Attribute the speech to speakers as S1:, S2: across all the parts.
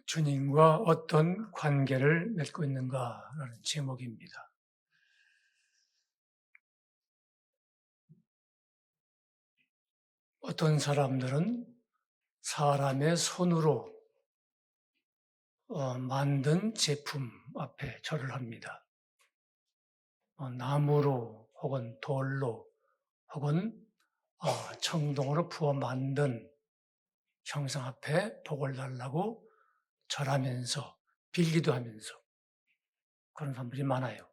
S1: 주님과 어떤 관계를 맺고 있는가라는 제목입니다. 어떤 사람들은 사람의 손으로 만든 제품 앞에 절을 합니다. 나무로 혹은 돌로 혹은 청동으로 부어 만든 형상 앞에 복을 달라고 절하면서 빌기도 하면서 그런 사람들이 많아요.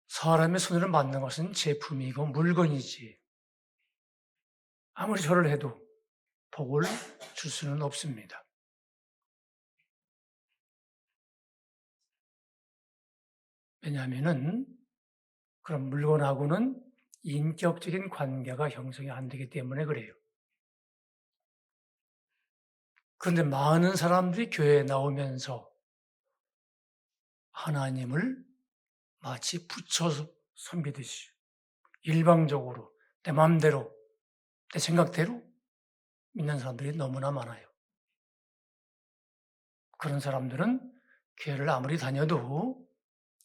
S1: 사람의 손으로 만든 것은 제품이고 물건이지 아무리 절을 해도 복을 줄 수는 없습니다. 왜냐하면은 그런 물건하고는 인격적인 관계가 형성이 안 되기 때문에 그래요. 그런데 많은 사람들이 교회에 나오면서 하나님을 마치 붙여서 섬기듯이 일방적으로 내 마음대로 내 생각대로 믿는 사람들이 너무나 많아요. 그런 사람들은 교회를 아무리 다녀도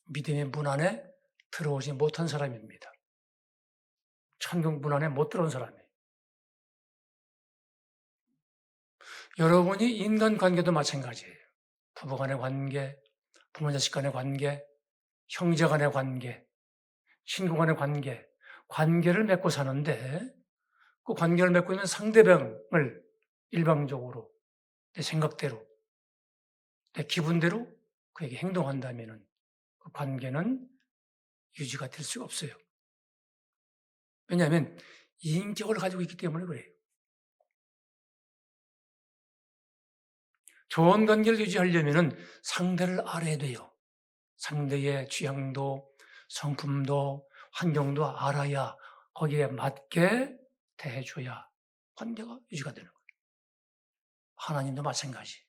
S1: 믿음의 문 안에 들어오지 못한 사람입니다. 천국 문 안에 못 들어온 사람이에요. 여러분이 인간관계도 마찬가지예요. 부부 간의 관계, 부모 자식 간의 관계, 형제 간의 관계, 친구 간의 관계, 관계를 맺고 사는데 그 관계를 맺고 있는 상대방을 일방적으로 내 생각대로, 내 기분대로 그에게 행동한다면 그 관계는 유지가 될 수가 없어요. 왜냐하면 인격을 가지고 있기 때문에 그래요. 좋은 관계를 유지하려면 상대를 알아야 돼요. 상대의 취향도, 성품도, 환경도 알아야 거기에 맞게 대해줘야 관계가 유지가 되는 거예요. 하나님도 마찬가지.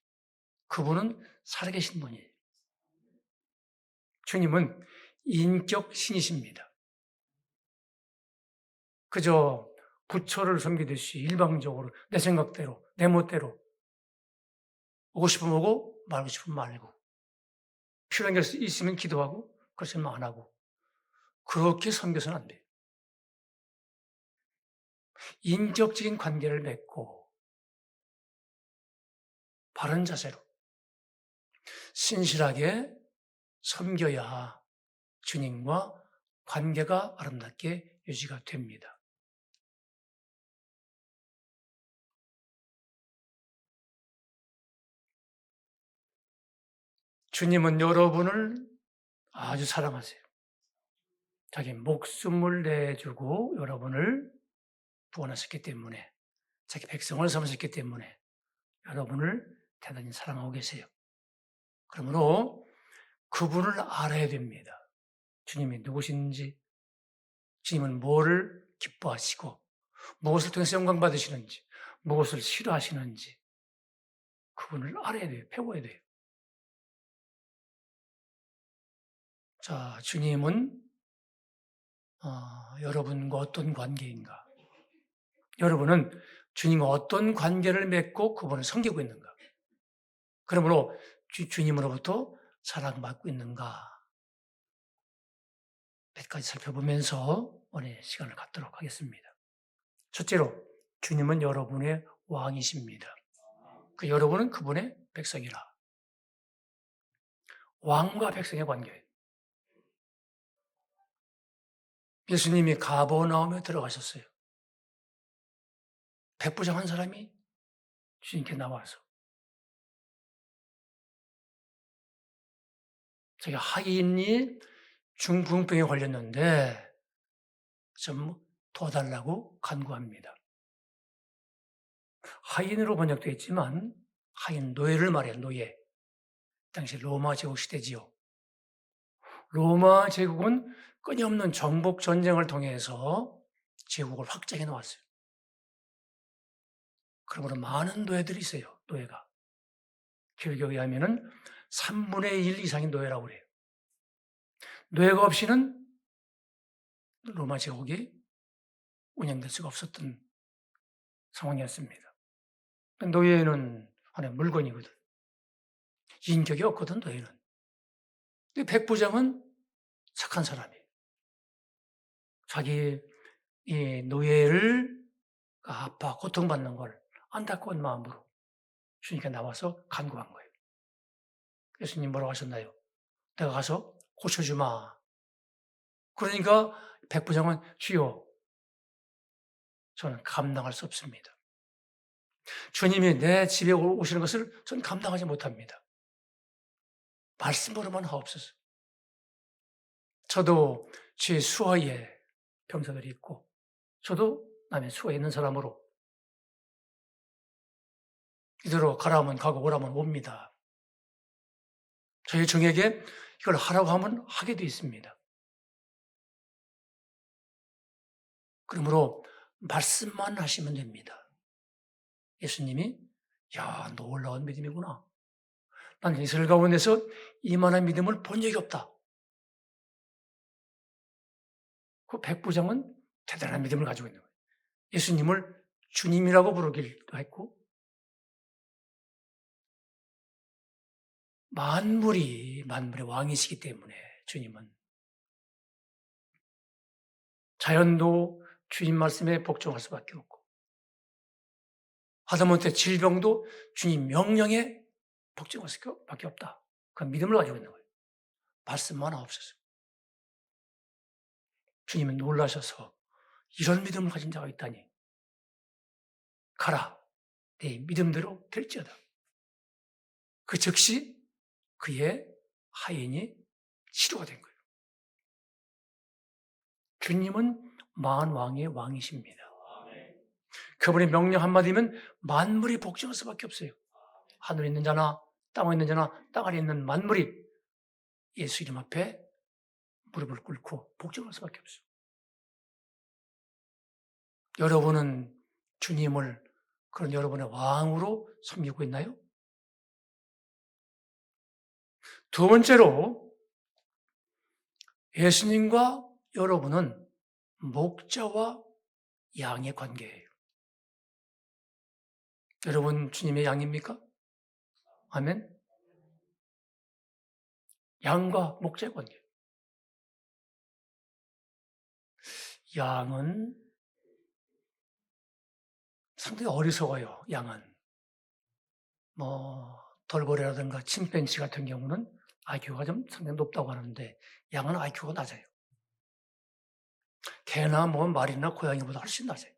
S1: 그분은 살아계신 분이에요. 주님은 인격 신이십니다. 그저 부처를 섬기듯이 일방적으로 내 생각대로, 내 멋대로 오고 싶으면 오고 말고 싶으면 말고 필요한 게 있으면 기도하고 그렇지만 안 하고 그렇게 섬겨서는 안 돼요. 인격적인 관계를 맺고 바른 자세로 신실하게 섬겨야 주님과 관계가 아름답게 유지가 됩니다. 주님은 여러분을 아주 사랑하세요. 자기 목숨을 내주고 여러분을 구원하셨기 때문에 자기 백성을 삼으셨기 때문에 여러분을 대단히 사랑하고 계세요. 그러므로 그분을 알아야 됩니다. 주님이 누구신지, 주님은 뭐를 기뻐하시고 무엇을 통해서 영광 받으시는지, 무엇을 싫어하시는지 그분을 알아야 돼요. 배워야 돼요. 자, 주님은 여러분과 어떤 관계인가? 여러분은 주님과 어떤 관계를 맺고 그분을 섬기고 있는가? 그러므로 주님으로부터 사랑받고 있는가? 몇 가지 살펴보면서 오늘 시간을 갖도록 하겠습니다. 첫째로, 주님은 여러분의 왕이십니다. 여러분은 그분의 백성이라. 왕과 백성의 관계. 예수님이 가버나움에 들어가셨어요. 백부장 한 사람이 주님께 나와서 자기 하인이 중풍병에 걸렸는데 좀 도와달라고 간구합니다. 하인으로 번역되어 있지만 하인 노예를 말해요. 노예. 당시 로마 제국 시대지요. 로마 제국은 끊임없는 정복 전쟁을 통해서 제국을 확장해 놓았어요. 그러므로 많은 노예들이 있어요. 노예가. 기록에 의하면은 3분의 1 이상이 노예라고 그래요. 노예가 없이는 로마 제국이 운영될 수가 없었던 상황이었습니다. 노예는 하나의 물건이거든. 인격이 없거든, 노예는. 근데 백부장은 착한 사람이에요. 자기 이 노예를 아파 고통받는 걸 안타까운 마음으로 주님께 나와서 간구한 거예요. 예수님 뭐라고 하셨나요? 내가 가서 고쳐주마. 그러니까 백부장은 주여, 저는 감당할 수 없습니다. 주님이 내 집에 오시는 것을 저는 감당하지 못합니다. 말씀으로만 하옵소서. 저도 제 수하에 병사들이 있고 저도 남의 수하에 있는 사람으로 이대로 가라면 가고 오라면 옵니다. 저희 종에게 이걸 하라고 하면 하게 돼 있습니다. 그러므로 말씀만 하시면 됩니다. 예수님이 야, 놀라운 믿음이구나. 난 이스라엘 가운데서 이만한 믿음을 본 적이 없다. 그 백부장은 대단한 믿음을 가지고 있는 거예요. 예수님을 주님이라고 부르기도 했고 만물의 왕이시기 때문에 주님은 자연도 주님 말씀에 복종할 수밖에 없고 하다못해 질병도 주님 명령에 복종할 수밖에 없다. 그 믿음을 가지고 있는 거예요. 말씀만 하옵소서. 주님은 놀라셔서 이런 믿음을 가진 자가 있다니. 가라. 내 믿음대로 될지어다. 그 즉시 그의 하인이 치료가 된 거예요. 주님은 만왕의 왕이십니다. 그분의 명령 한마디면 만물이 복종할 수밖에 없어요. 하늘에 있는 자나 땅에 있는 자나 땅 아래 있는 만물이 예수 이름 앞에 무릎을 꿇고 복종할 수밖에 없어요. 여러분은 주님을 그런 여러분의 왕으로 섬기고 있나요? 두 번째로 예수님과 여러분은 목자와 양의 관계예요. 여러분 주님의 양입니까? 아멘. 양과 목자의 관계. 양은 상당히 어리석어요. 양은 돌고래라든가 침팬지 같은 경우는 IQ가 좀 상당히 높다고 하는데 양은 IQ가 낮아요. 개나 말이나 고양이보다 훨씬 낮아요.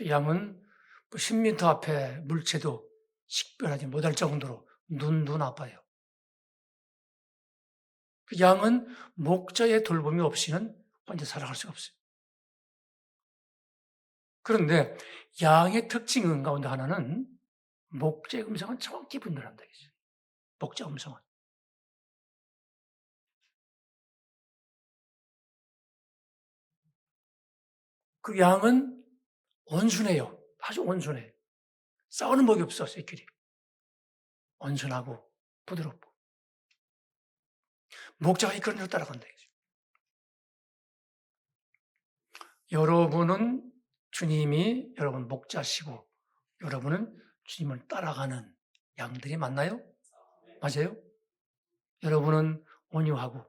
S1: 양은 10m 앞에 물체도 식별하지 못할 정도로 눈 아파요. 양은 목자의 돌봄이 없이는 혼자 살아갈 수가 없어요. 그런데 양의 특징 가운데 하나는 목자의 음성은 정확히 분별한다. 목자 음성은. 그 양은 온순해요. 아주 온순해. 싸우는 법이 없어, 새끼리. 온순하고 부드럽고. 목자가 이끌는 대로 따라간다. 여러분은 주님이 여러분 목자시고 여러분은 주님을 따라가는 양들이 맞나요? 맞아요? 여러분은 온유하고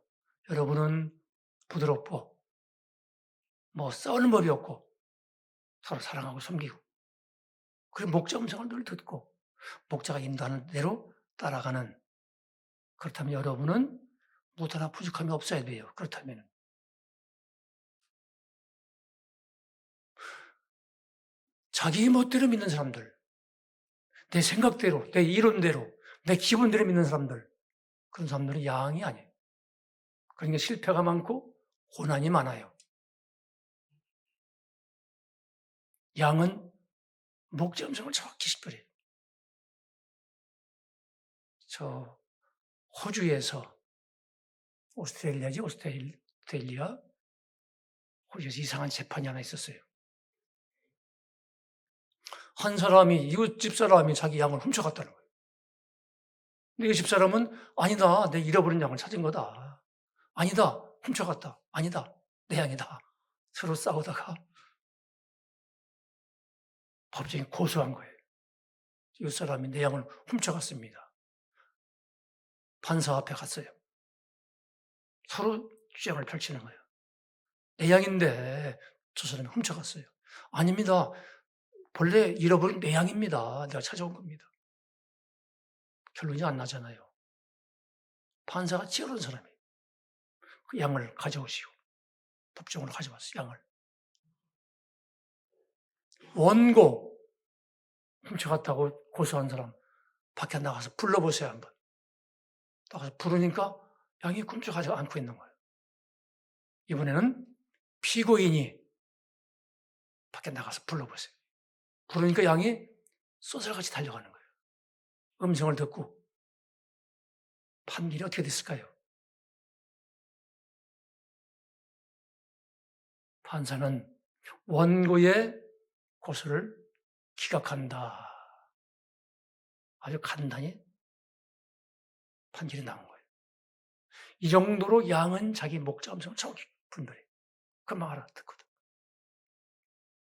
S1: 여러분은 부드럽고 싸우는 법이 없고 서로 사랑하고 섬기고 그리고 목자 음성을 늘 듣고 목자가 인도하는 대로 따라가는 그렇다면 여러분은 무엇 하나 부족함이 없어야 돼요. 그렇다면 자기 멋대로 믿는 사람들 내 생각대로 내 이론대로 내 기분대로 믿는 사람들 그런 사람들은 양이 아니에요. 그러니까 실패가 많고 고난이 많아요. 양은 목자 음성을 정확히 식별해요. 저 호주에서 오스트레일리아 호주에서 이상한 재판이 하나 있었어요. 한 사람이 이웃집 사람이 자기 양을 훔쳐갔다는 거예요. 근데 이 집사람은 아니다. 내 잃어버린 양을 찾은 거다. 아니다. 훔쳐갔다. 아니다. 내 양이다. 서로 싸우다가 법정에 고소한 거예요. 이웃사람이 내 양을 훔쳐갔습니다. 판사 앞에 갔어요. 서로 주장을 펼치는 거예요. 내 양인데 저 사람이 훔쳐갔어요. 아닙니다. 본래 잃어버린 내 양입니다. 내가 찾아온 겁니다. 결론이 안 나잖아요. 판사가 치열한 사람이에요. 그 양을 가져오시오. 법정으로 가져왔어요. 양을. 원고 훔쳐갔다고 고소한 사람 밖에 나가서 불러보세요. 한번. 나가서 부르니까 양이 훔쳐가지 않고 있는 거예요. 이번에는 피고인이 밖에 나가서 불러보세요. 부르니까 양이 쏘살같이 달려가는 거예요. 음성을 듣고 판결이 어떻게 됐을까요? 판사는 원고의 고소를 기각한다. 아주 간단히 판결이 나온 거예요. 이 정도로 양은 자기 목자 음성을 정확히 분별해. 그 말 알아듣거든.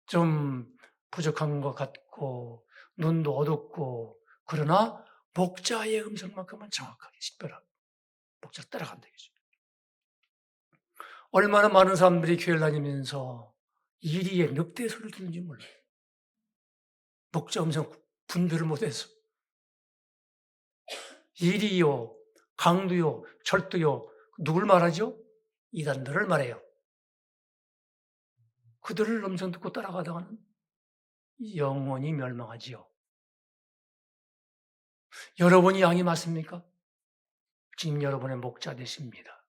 S1: 좀 부족한 것 같고 눈도 어둡고 그러나 목자의 음성만큼은 정확하게 식별하고 목자를 따라간다 이거죠. 얼마나 많은 사람들이 교회를 다니면서 이리에 늑대 소리를 듣는지 몰라요. 목자 음성 분별을 못해서 이리요, 강도요, 절도요 누굴 말하죠? 이단들을 말해요. 그들을 음성 듣고 따라가다가는 영원히 멸망하지요. 여러분이 양이 맞습니까? 지금 여러분의 목자 되십니다.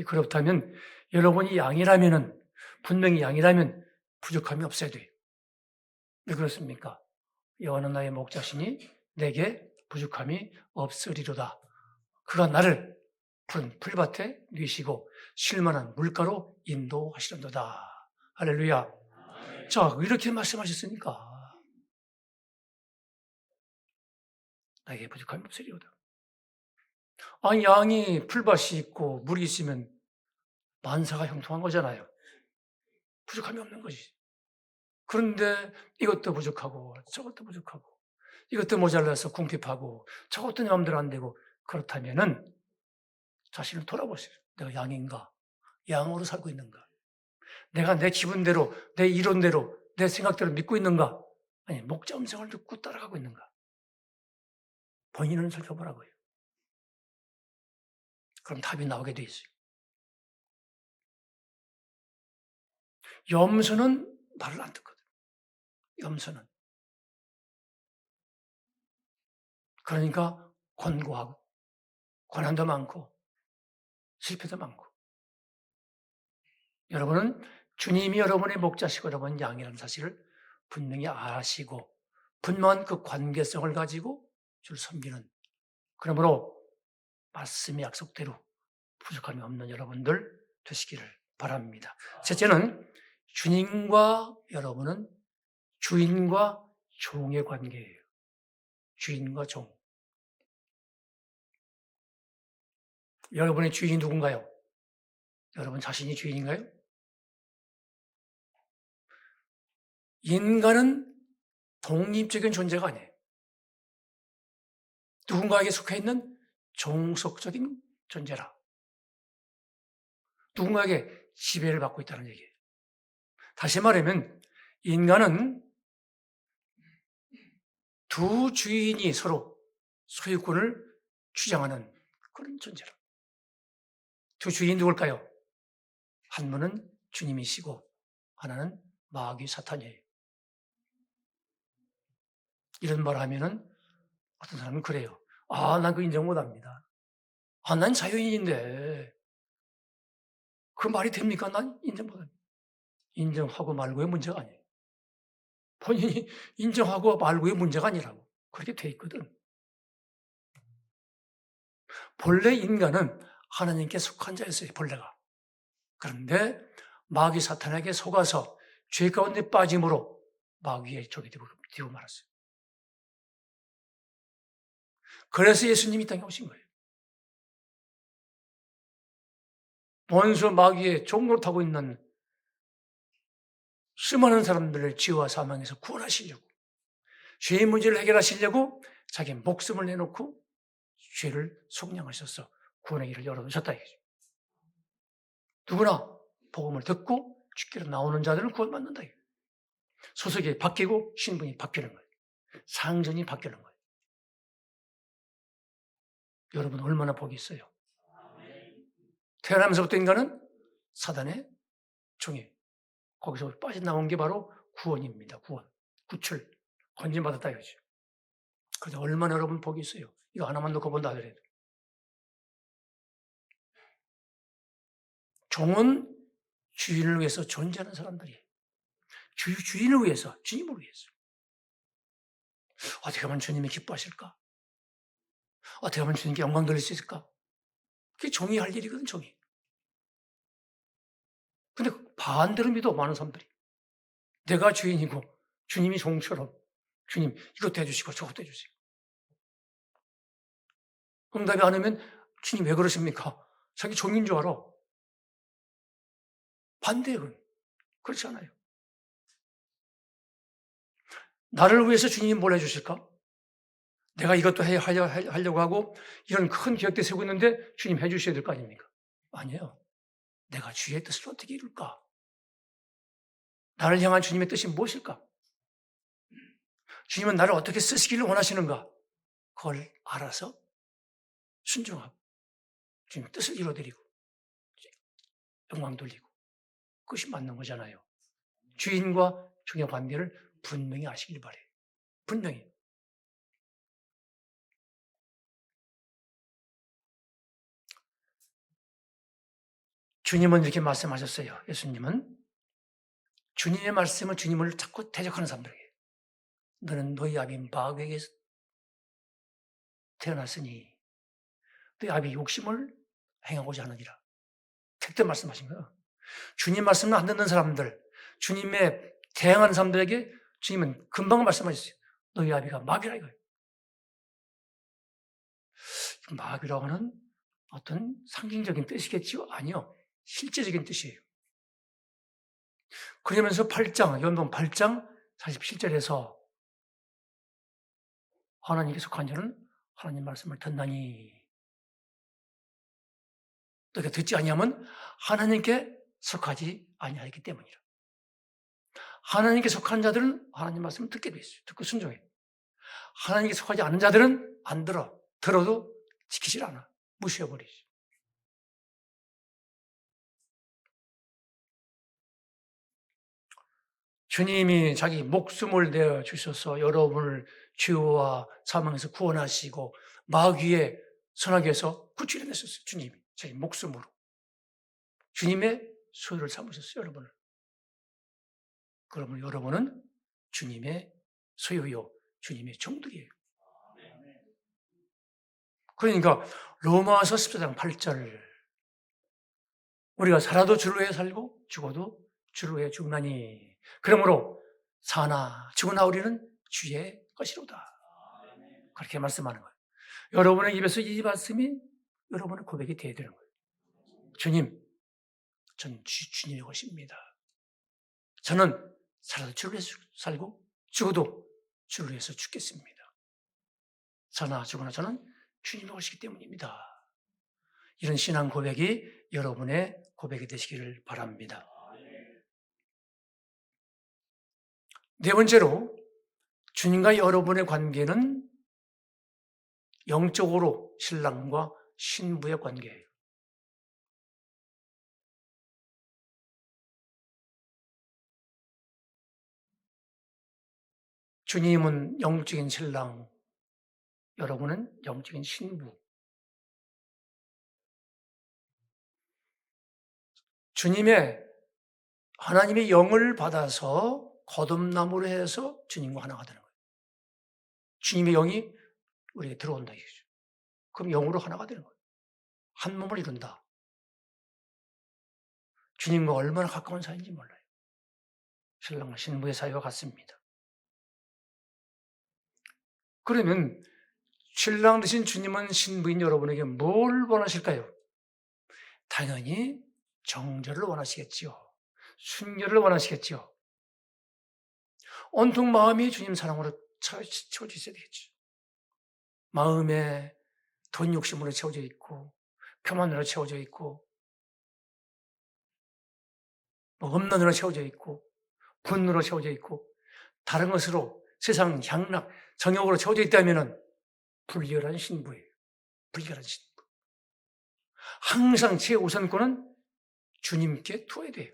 S1: 그렇다면 여러분이 양이라면은 분명히 양이라면 부족함이 없어야 돼요. 왜 그렇습니까? 여호와는 나의 목자시니 내게 부족함이 없으리로다. 그가 나를 푸른 풀밭에 누이시고 쉴만한 물가로 인도하시려도다. 할렐루야. 자, 이렇게 말씀하셨으니까 나에게 부족함이 없으리로다. 아니, 양이 풀밭이 있고 물이 있으면 만사가 형통한 거잖아요. 부족함이 없는 거지. 그런데 이것도 부족하고 저것도 부족하고 이것도 모자라서 궁핍하고 저것도 내 마음대로 안 되고 그렇다면은 자신을 돌아보세요. 내가 양인가? 양으로 살고 있는가? 내가 내 기분대로, 내 이론대로, 내 생각대로 믿고 있는가? 아니, 목자 음성을 듣고 따라가고 있는가? 본인을 살펴보라고요. 그럼 답이 나오게 돼 있어요. 염소는 말을 안 듣거든. 염소는. 그러니까 권고하고, 고난도 많고, 실패도 많고. 여러분은 주님이 여러분의 목자시고 여러분 양이라는 사실을 분명히 아시고 분명한 그 관계성을 가지고 주를 섬기는, 그러므로 말씀의 약속대로 부족함이 없는 여러분들 되시기를 바랍니다. 셋째는 주님과 여러분은 주인과 종의 관계예요. 주인과 종. 여러분의 주인이 누군가요? 여러분 자신이 주인인가요? 인간은 독립적인 존재가 아니에요. 누군가에게 속해 있는 종속적인 존재라. 누군가에게 지배를 받고 있다는 얘기예요. 다시 말하면 인간은 두 주인이 서로 소유권을 주장하는 그런 존재라. 두 주인이 누굴까요? 한 분은 주님이시고 하나는 마귀 사탄이에요. 이런 말을 하면은 어떤 사람은 그래요. 아, 난 그 인정 못합니다. 아, 난 자유인인데 그 말이 됩니까? 난 인정 못합니다. 인정하고 말고의 문제가 아니에요. 본인이 인정하고 말고의 문제가 아니라고. 그렇게 돼 있거든. 본래 인간은 하나님께 속한 자였어요, 본래가. 그런데 마귀 사탄에게 속아서 죄 가운데 빠짐으로 마귀의 종이 되고 말았어요. 그래서 예수님이 이 땅에 오신 거예요. 원수 마귀의 종으로 타고 있는 수많은 사람들을 죄와 사망에서 구원하시려고 죄의 문제를 해결하시려고 자기 목숨을 내놓고 죄를 속량하셔서 구원의 길을 열어두셨다 이거죠. 누구나 복음을 듣고 주께로 나오는 자들은 구원받는다. 소속이 바뀌고 신분이 바뀌는 거예요. 상전이 바뀌는 거예요. 여러분 얼마나 복이 있어요. 태어나면서부터 인간은 사단의 종이 거기서 빠져나온 게 바로 구원입니다. 구원, 구출, 건진받았다 이거죠. 그래서 얼마나 여러분 복이 있어요. 이거 하나만 놓고 본다 하더라도. 종은 주인을 위해서 존재하는 사람들이에요. 주인을 위해서, 주님을 위해서. 어떻게 하면 주님이 기뻐하실까? 어떻게 하면 주님께 영광 돌릴 수 있을까? 그게 종이 할 일이거든, 종이. 근데 반대로 믿어, 많은 사람들이. 내가 주인이고, 주님이 종처럼, 주님, 이것도 해주시고, 저것도 해주시고. 응답이 안 오면, 주님 왜 그러십니까? 자기 종인 줄 알아. 반대예요. 그렇지 않아요. 나를 위해서 주님이 뭘 해주실까? 내가 이것도 하려고 하고 이런 큰 계획도 세우고 있는데 주님 해주셔야 될 거 아닙니까? 아니에요. 내가 주의 뜻을 어떻게 이룰까? 나를 향한 주님의 뜻이 무엇일까? 주님은 나를 어떻게 쓰시기를 원하시는가? 그걸 알아서 순종하고 주님의 뜻을 이루어드리고 영광 돌리고 그것이 맞는 거잖아요. 주인과 종의 관계를 분명히 아시길 바래요. 분명히. 주님은 이렇게 말씀하셨어요. 예수님은 주님의 말씀을 주님을 자꾸 대적하는 사람들에게 너는 너희 아비 마귀에게서 태어났으니 너희 아비 욕심을 행하고자 하느니라. 택대 말씀하신 거예요. 주님 말씀을 안 듣는 사람들, 주님에 대항하는 사람들에게 주님은 금방 말씀하셨어요. 너희 아비가 마귀라 이거예요. 마귀라고 하는 어떤 상징적인 뜻이겠지요? 아니요. 실제적인 뜻이에요. 그러면서 8장, 연봉 8장 47절에서 하나님께 속한 자는 하나님 말씀을 듣나니 너희가 듣지 아니하면 하나님께 속하지 아니하기 때문이라. 하나님께 속한 자들은 하나님 말씀을 듣게 돼 있어요. 듣고 순종해. 하나님께 속하지 않은 자들은 안 들어. 들어도 지키질 않아. 무시해버리지. 주님이 자기 목숨을 내어 주셔서 여러분을 죄와 사망에서 구원하시고 마귀의 선악에서 구출해내셨어요. 주님이 자기 목숨으로. 주님의 소유를 삼으셨어요. 여러분을. 그러면 여러분은 주님의 소유요. 주님의 종들이에요. 그러니까 로마서 14장 8절 우리가 살아도 주를 위해 살고 죽어도 주를 위해 죽나니 그러므로 사나 죽으나 우리는 주의 것이로다. 그렇게 말씀하는 거예요. 여러분의 입에서 이 말씀이 여러분의 고백이 되어야 되는 거예요. 주님, 전 주님의 것입니다. 저는 살아도 주를 위해서 살고 죽어도 주를 위해서 죽겠습니다. 사나 죽으나 저는 주님의 것이기 때문입니다. 이런 신앙 고백이 여러분의 고백이 되시기를 바랍니다. 네 번째로 주님과 여러분의 관계는 영적으로 신랑과 신부의 관계예요. 주님은 영적인 신랑, 여러분은 영적인 신부. 하나님의 영을 받아서 거듭남으로 해서 주님과 하나가 되는 거예요. 주님의 영이 우리에게 들어온다 이거죠. 그럼 영으로 하나가 되는 거예요. 한 몸을 이룬다. 주님과 얼마나 가까운 사이인지 몰라요. 신랑과 신부의 사이와 같습니다. 그러면 신랑 되신 주님은 신부인 여러분에게 뭘 원하실까요? 당연히 정절을 원하시겠지요. 순결을 원하시겠지요. 온통 마음이 주님 사랑으로 채워져 있어야 되겠죠. 마음에 돈 욕심으로 채워져 있고, 표만으로 채워져 있고, 뭐 음란으로 채워져 있고, 분노로 채워져 있고, 다른 것으로 세상 향락, 정욕으로 채워져 있다면 불결한 신부예요. 불결한 신부. 항상 제 우선권은 주님께 두어야 돼요.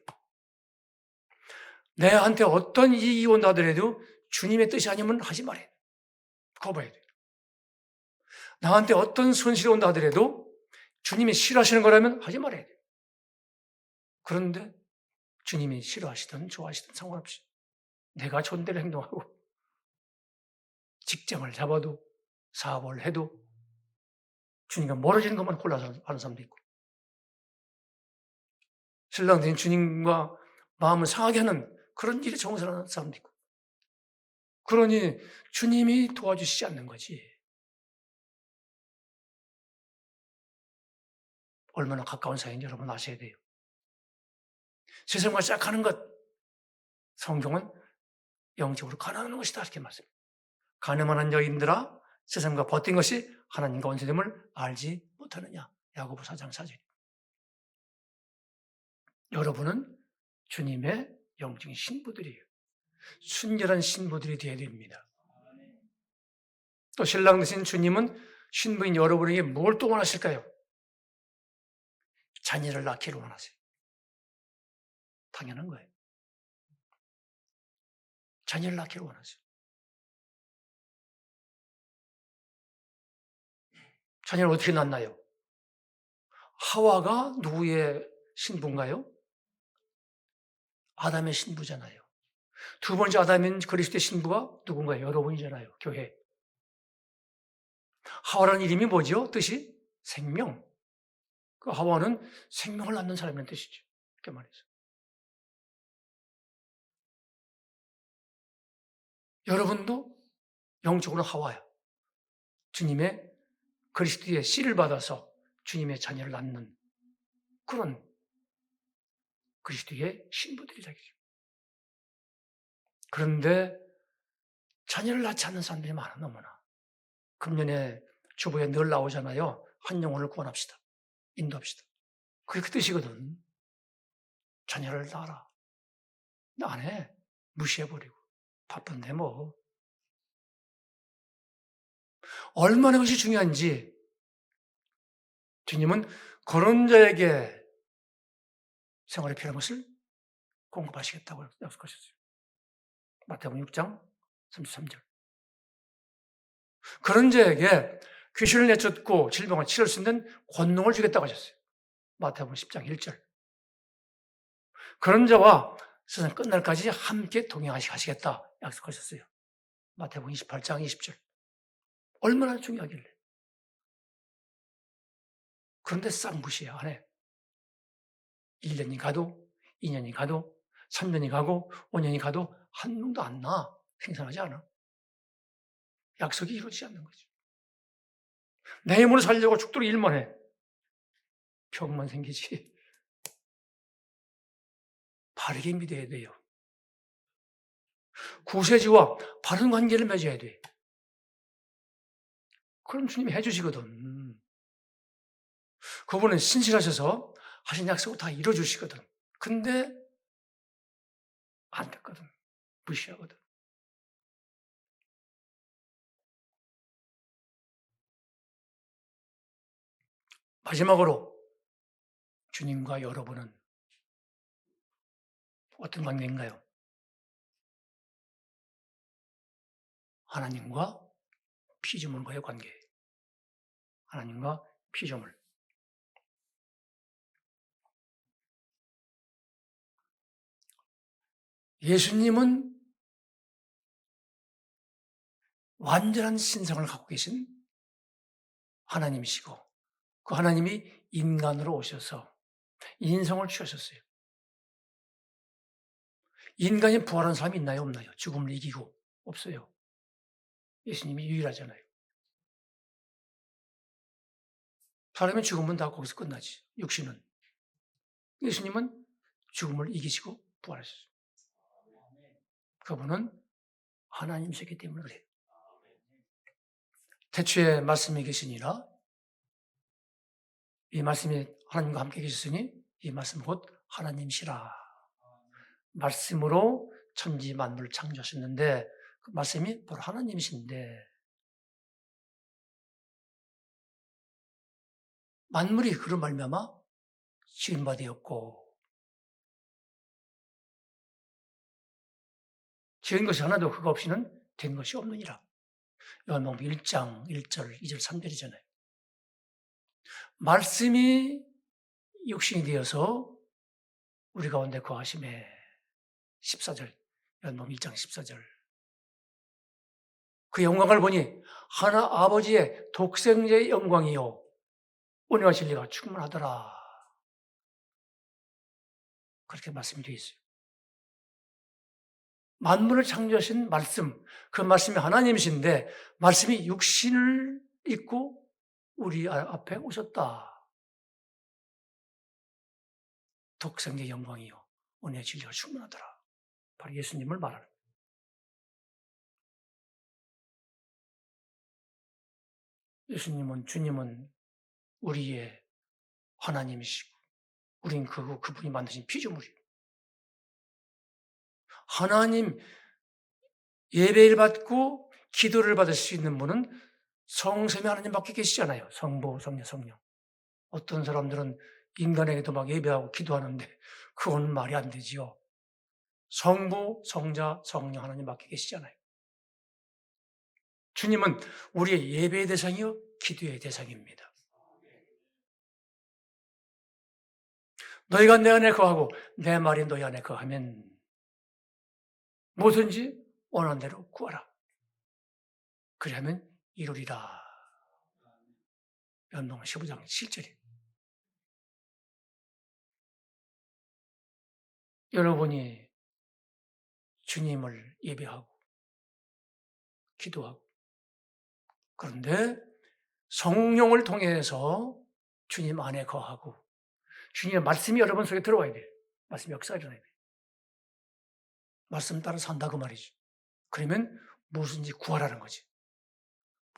S1: 내한테 어떤 이익이 온다 하더라도 주님의 뜻이 아니면 하지 말아야 돼요. 거부해야 돼요. 나한테 어떤 손실이 온다 하더라도 주님이 싫어하시는 거라면 하지 말아야 돼요. 그런데 주님이 싫어하시든 좋아하시든 상관없이 내가 존대로 행동하고 직장을 잡아도 사업을 해도 주님과 멀어지는 것만 골라서 하는 사람도 있고, 신랑 된 주님과 마음을 상하게 하는 그런 일에 정성하는 사람도 있고, 그러니 주님이 도와주시지 않는 거지. 얼마나 가까운 사이인지 여러분 아셔야 돼요. 세상과 시작하는 것, 성경은 영적으로 가난한 것이다 이렇게 말씀합니다. 가늠한 여인들아 세상과 버틴 것이 하나님과 원수됨을 알지 못하느냐. 야고보 4장 4절. 여러분은 주님의 영적인 신부들이에요. 순결한 신부들이 되어야 됩니다. 또 신랑 되신 주님은 신부인 여러분에게 뭘 또 원하실까요? 자녀를 낳기를 원하세요. 당연한 거예요. 자녀를 낳기를 원하세요. 자녀를 어떻게 낳나요? 하와가 누구의 신부인가요? 아담의 신부잖아요. 두 번째 아담인 그리스도의 신부가 누군가요? 여러분이잖아요. 교회. 하와라는 이름이 뭐죠? 뜻이? 생명. 그 하와는 생명을 낳는 사람이라는 뜻이죠. 이렇게 말해서. 여러분도 영적으로 하와야. 주님의 그리스도의 씨를 받아서 주님의 자녀를 낳는 그런 그리스도의 신부들이다. 그런데 자녀를 낳지 않는 사람들이 많아, 너무나. 금년에 주보에 늘 나오잖아요. 한 영혼을 구원합시다. 인도합시다. 그게 그 뜻이거든. 자녀를 낳아라. 나 안 해. 무시해버리고. 바쁜데 뭐. 얼마나 그것이 중요한지 주님은 그런 자에게 생활에 필요한 것을 공급하시겠다고 약속하셨어요. 마태복음 6장 33절. 그런 자에게 귀신을 내쫓고 질병을 치료할 수 있는 권능을 주겠다고 하셨어요. 마태복음 10장 1절. 그런 자와 세상 끝날까지 함께 동행하시겠다 약속하셨어요. 마태복음 28장 20절. 얼마나 중요하길래. 그런데 싹 무시해, 안 해. 1년이 가도, 2년이 가도, 3년이 가고, 5년이 가도 한 명도 안 나. 생산하지 않아. 약속이 이루어지지 않는 거죠. 내 힘으로 살려고 죽도록 일만 해. 병만 생기지. 바르게 믿어야 돼요. 구세주와 바른 관계를 맺어야 돼. 그럼 주님이 해주시거든. 그분은 신실하셔서 하신 약속을 다 이뤄주시거든. 근데 안 됐거든. 무시하거든. 마지막으로 주님과 여러분은 어떤 관계인가요? 하나님과 피조물과의 관계. 하나님과 피조물. 예수님은 완전한 신성을 갖고 계신 하나님이시고 그 하나님이 인간으로 오셔서 인성을 취하셨어요. 인간이 부활한 사람이 있나요? 없나요? 죽음을 이기고 없어요. 예수님이 유일하잖아요. 사람의 죽음은 다 거기서 끝나지. 육신은. 예수님은 죽음을 이기시고 부활하셨어요. 그분은 하나님이시기 때문에 그래요. 태초에 말씀이 계시니라. 이 말씀이 하나님과 함께 계셨으니 이 말씀 곧 하나님이시라. 말씀으로 천지 만물을 창조하셨는데 그 말씀이 바로 하나님이신데 만물이 그로 말미암아 지은 바 되었고 지은 것이 하나도 그거 없이는 된 것이 없느니라. 요한복음 1장 1절, 2절, 3절이잖아요. 말씀이 육신이 되어서 우리 가운데 거하심에 14절, 요한복음 1장 14절. 그 영광을 보니 하나 아버지의 독생자의 영광이요 은혜와 진리가 충만하더라. 그렇게 말씀이 되어 있어요. 만물을 창조하신 말씀, 그 말씀이 하나님이신데 말씀이 육신을 입고 우리 앞에 오셨다. 독생자의 영광이요 은혜와 진리가 충만하더라. 바로 예수님을 말하는 거예요. 예수님은, 주님은 우리의 하나님이시고 우린 그분이 만드신 피조물이에요. 하나님 예배를 받고 기도를 받을 수 있는 분은 성삼위 하나님밖에 계시잖아요. 성부, 성자, 성령. 어떤 사람들은 인간에게도 막 예배하고 기도하는데 그건 말이 안 되지요. 성부, 성자, 성령 하나님밖에 계시잖아요. 주님은 우리의 예배의 대상이요 기도의 대상입니다. 너희가 내 안에 거하고 내 말이 너희 안에 거하면 뭐든지 원하는 대로 구하라. 그리하면 이루리라. 요한복음 15장 7절이에요. 여러분이 주님을 예배하고 기도하고 그런데 성령을 통해서 주님 안에 거하고 주님의 말씀이 여러분 속에 들어와야 돼요. 말씀이 역사가 일어나야 돼요. 말씀 따라 산다 그 말이죠. 그러면 무엇인지 구하라는 거지.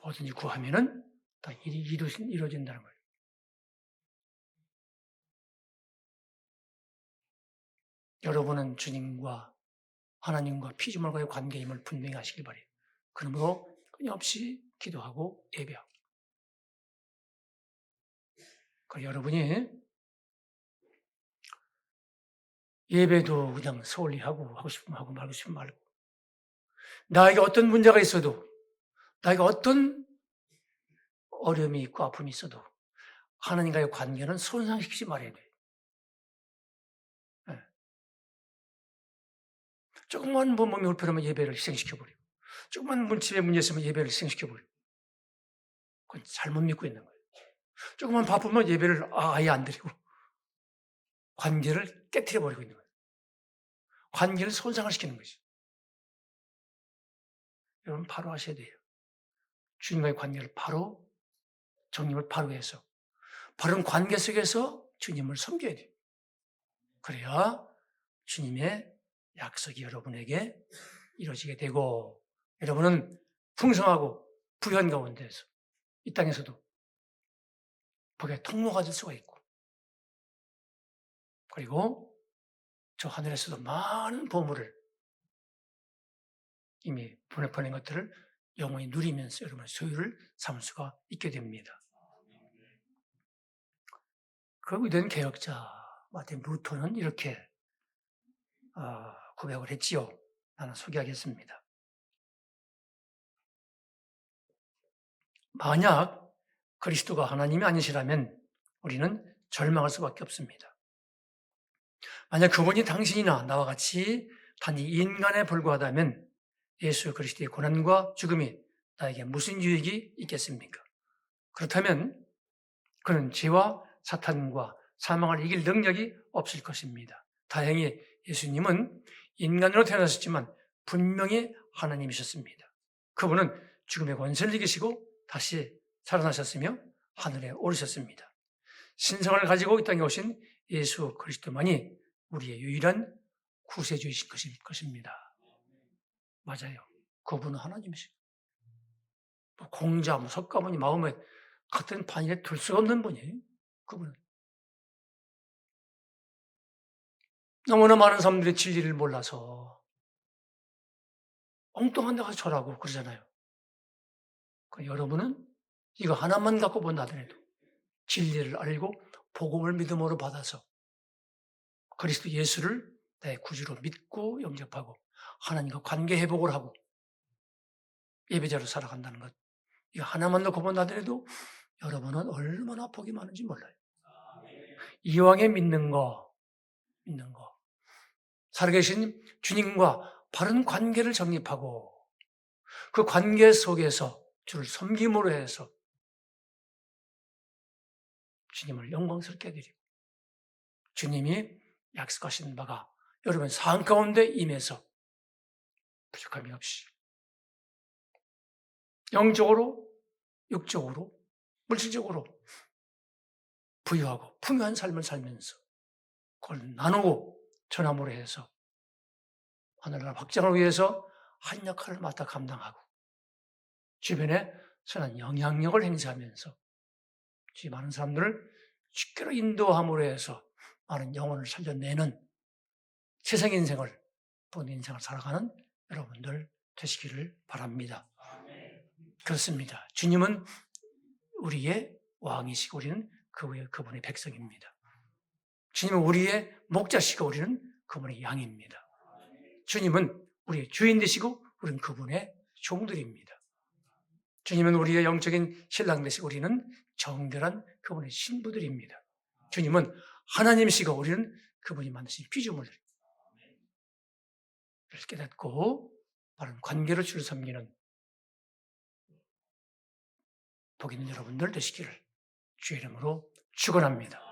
S1: 뭐든지 구하면은 다 이루어진다는 거예요. 여러분은 주님과 하나님과 피조물과의 관계임을 분명히 아시길 바래요. 그러므로 끊임없이 기도하고 예배하고. 그리고 여러분이 예배도 그냥 소홀히 하고 싶으면 하고 말고 싶으면 말고 나에게 어떤 문제가 있어도 나에게 어떤 어려움이 있고 아픔이 있어도 하나님과의 관계는 손상시키지 말아야 돼요. 네. 조금만 몸이 불편하면 예배를 희생시켜버리고 조금만 집에 문제 있으면 예배를 희생시켜버리고 그건 잘못 믿고 있는 거예요. 조금만 바쁘면 예배를 아예 안 드리고 관계를 깨트려버리고 있는 거예요. 관계를 손상을 시키는 거죠. 여러분 바로 하셔야 돼요. 주님과의 관계를 바로 정립을 바로 해서 바른 관계 속에서 주님을 섬겨야 돼요. 그래야 주님의 약속이 여러분에게 이루어지게 되고 여러분은 풍성하고 부유한 가운데서 이 땅에서도 복의 통로가 될 수가 있고 그리고 저 하늘에서도 많은 보물을 이미 보낸 것들을 영원히 누리면서 여러분의 소유를 삼을 수가 있게 됩니다. 그 위대한 개혁자 마틴 루터는 이렇게 고백을 했지요. 나는 소개하겠습니다. 만약 그리스도가 하나님이 아니시라면 우리는 절망할 수밖에 없습니다. 만약 그분이 당신이나 나와 같이 단지 인간에 불과하다면 예수 그리스도의 고난과 죽음이 나에게 무슨 유익이 있겠습니까? 그렇다면 그는 죄와 사탄과 사망을 이길 능력이 없을 것입니다. 다행히 예수님은 인간으로 태어나셨지만 분명히 하나님이셨습니다. 그분은 죽음의 권세를 이기시고 다시 살아나셨으며 하늘에 오르셨습니다. 신성을 가지고 이 땅에 오신 예수 그리스도만이 우리의 유일한 구세주이신 것입니다. 맞아요. 그분은 하나님이시고 뭐 공자, 뭐 석가모니 마음에 같은 반열에 둘 수가 없는 분이에요. 그분은. 너무나 많은 사람들이 진리를 몰라서 엉뚱한 데 가서 절하고 그러잖아요. 여러분은 이거 하나만 갖고 본다더라도 진리를 알고 복음을 믿음으로 받아서 그리스도 예수를 내 구주로 믿고 영접하고 하나님과 관계 회복을 하고 예배자로 살아간다는 것. 이거 하나만 놓고 본다더라도 여러분은 얼마나 복이 많은지 몰라요. 이왕에 믿는 거. 살아계신 주님과 바른 관계를 정립하고 그 관계 속에서 주를 섬김으로 해서 주님을 영광스럽게 드리고 주님이 약속하신 바가 여러분 삶 가운데 임해서 부족함이 없이 영적으로, 육적으로, 물질적으로 부유하고 풍요한 삶을 살면서 그걸 나누고 전함으로 해서 하늘나라 확장을 위해서 한 역할을 맡아 감당하고 주변에 선한 영향력을 행사하면서 많은 사람들을 주께로 인도함으로 해서 많은 영혼을 살려내는 세상 인생을, 본 인생을 살아가는 여러분들 되시기를 바랍니다. 그렇습니다. 주님은 우리의 왕이시고 우리는 그분의 백성입니다. 주님은 우리의 목자시고 우리는 그분의 양입니다. 주님은 우리의 주인 되시고 우리는 그분의 종들입니다. 주님은 우리의 영적인 신랑 되시고 우리는 정결한 그분의 신부들입니다. 주님은 하나님이시고 우리는 그분이 만드신 피조물들. 이를 깨닫고 바른 관계로 주를 섬기는 복 있는 여러분들 되시기를 주의 이름으로 축원합니다.